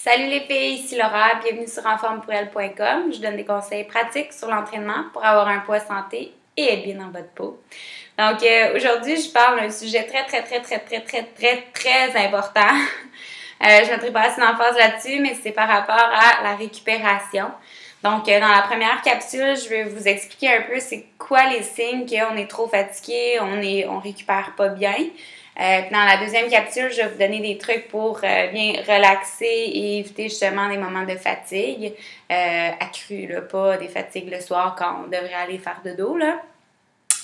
Salut les filles, ici Laura, bienvenue sur enformepourelle.com. Je donne des conseils pratiques sur l'entraînement pour avoir un poids santé et être bien dans votre peau. Donc aujourd'hui, je parle d'un sujet très important. Je mettrai pas assez d'emphase là-dessus, mais c'est par rapport à la récupération. Donc dans la première capsule, je vais vous expliquer un peu c'est quoi les signes qu'on est trop fatigué, on récupère pas bien. Dans la deuxième capsule, je vais vous donner des trucs pour bien relaxer et éviter justement des moments de fatigue accrue, là, pas des fatigues le soir quand on devrait aller faire dodo, là.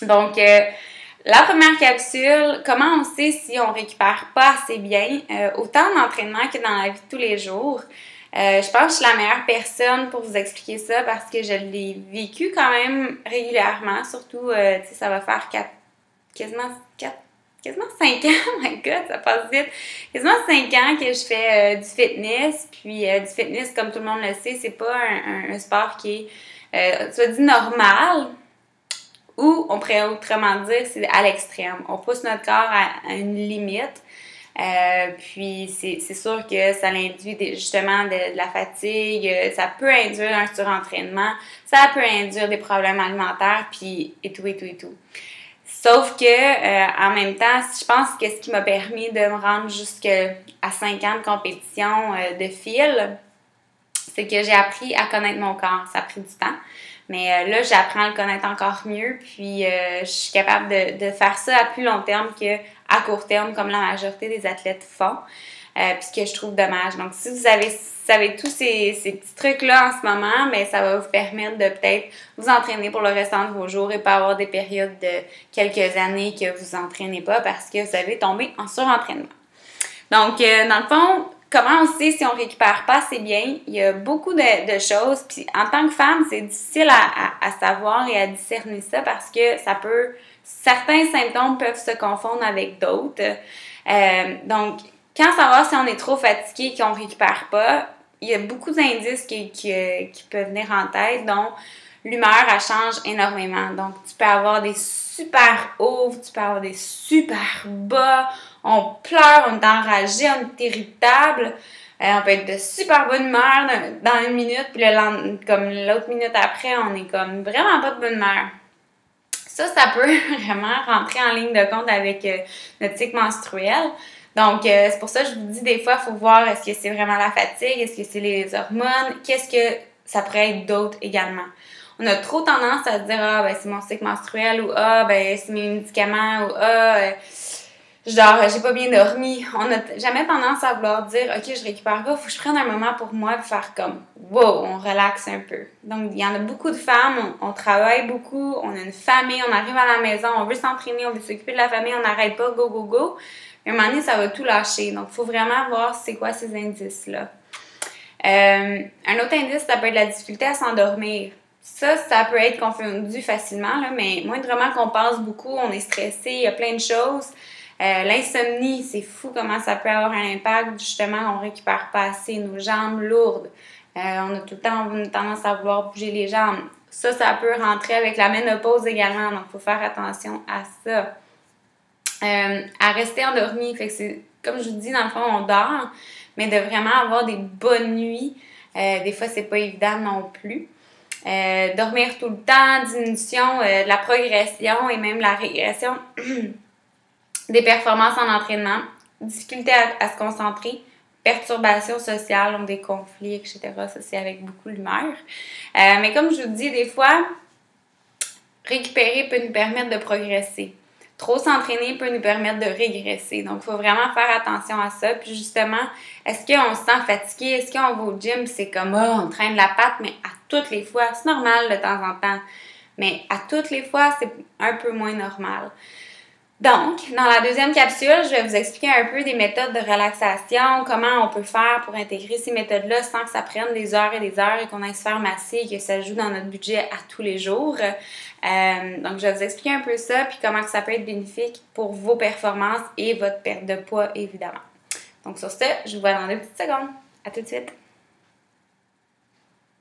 Donc, la première capsule, comment on sait si on récupère pas assez bien, autant d'entraînement que dans la vie de tous les jours. Je pense que je suis la meilleure personne pour vous expliquer ça parce que je l'ai vécu quand même régulièrement, surtout, tu sais, ça va faire quasiment 5 ans, oh my god, ça passe vite. Quasiment 5 ans que je fais du fitness. Puis du fitness, comme tout le monde le sait, c'est pas un sport qui est, soit dit, normal. Ou on pourrait autrement dire, c'est à l'extrême. On pousse notre corps à une limite. Puis c'est sûr que ça induit justement de la fatigue. Ça peut induire un surentraînement. Ça peut induire des problèmes alimentaires. Puis et tout. Sauf que, en même temps, je pense que ce qui m'a permis de me rendre jusqu'à 5 ans de compétition de fil, c'est que j'ai appris à connaître mon corps. Ça a pris du temps. Mais là, j'apprends à le connaître encore mieux. Puis, je suis capable de faire ça à plus long terme qu'à court terme, comme la majorité des athlètes font. Puis, ce que je trouve dommage. Donc, si vous savez tous ces petits trucs-là en ce moment, bien, ça va vous permettre de peut-être vous entraîner pour le restant de vos jours et pas avoir des périodes de quelques années que vous entraînez pas parce que vous avez tombé en surentraînement. Donc, dans le fond, comment on sait si on récupère pas assez bien? Il y a beaucoup de choses. Puis, en tant que femme, c'est difficile à savoir et à discerner ça parce que certains symptômes peuvent se confondre avec d'autres. Donc, quand savoir si on est trop fatigué et qu'on ne récupère pas, il y a beaucoup d'indices qui peuvent venir en tête, dont l'humeur, elle change énormément. Donc, tu peux avoir des super hauts, tu peux avoir des super bas, on pleure, on est enragé, on est irritable, on peut être de super bonne humeur dans une minute, puis comme l'autre minute après, on est comme vraiment pas de bonne humeur. Ça peut vraiment rentrer en ligne de compte avec notre cycle menstruel. Donc, c'est pour ça que je vous dis des fois, il faut voir est-ce que c'est vraiment la fatigue, est-ce que c'est les hormones, qu'est-ce que ça pourrait être d'autre également. On a trop tendance à se dire « Ah, ben c'est mon cycle menstruel » ou « Ah, ben c'est mes médicaments » ou « Ah, genre, j'ai pas bien dormi. » On n'a jamais tendance à vouloir dire « Ok, je récupère pas, faut que je prenne un moment pour moi et faire comme « Wow, on relaxe un peu. » Donc, il y en a beaucoup de femmes, on travaille beaucoup, on a une famille, on arrive à la maison, on veut s'entraîner, on veut s'occuper de la famille, on n'arrête pas, go. À un moment donné, ça va tout lâcher. Donc, il faut vraiment voir c'est quoi ces indices-là. Un autre indice, ça peut être la difficulté à s'endormir. Ça peut être confondu facilement, là, mais moindrement qu'on pense beaucoup, on est stressé, il y a plein de choses. L'insomnie, c'est fou comment ça peut avoir un impact. Justement, on ne récupère pas assez, nos jambes lourdes. On a tout le temps tendance à vouloir bouger les jambes. Ça peut rentrer avec la ménopause également, donc il faut faire attention à ça. À rester endormi, fait que c'est, comme je vous dis, dans le fond, on dort, mais de vraiment avoir des bonnes nuits, des fois, c'est pas évident non plus. Dormir tout le temps, diminution de la progression et même la régression des performances en entraînement, difficulté à se concentrer, perturbations sociales, donc des conflits, etc. Ça, c'est avec beaucoup d'humeur. Mais comme je vous dis, des fois, récupérer peut nous permettre de progresser. Trop s'entraîner peut nous permettre de régresser. Donc, il faut vraiment faire attention à ça. Puis justement, est-ce qu'on se sent fatigué? Est-ce qu'on va au gym? C'est comme, on traîne la patte, mais à toutes les fois, c'est normal de temps en temps. Mais à toutes les fois, c'est un peu moins normal. Donc, dans la deuxième capsule, je vais vous expliquer un peu des méthodes de relaxation, comment on peut faire pour intégrer ces méthodes-là sans que ça prenne des heures et des heures et qu'on aille se faire masser et que ça joue dans notre budget à tous les jours. Donc, je vais vous expliquer un peu ça puis comment ça peut être bénéfique pour vos performances et votre perte de poids, évidemment. Donc, sur ce, je vous vois dans 2 petites secondes. À tout de suite!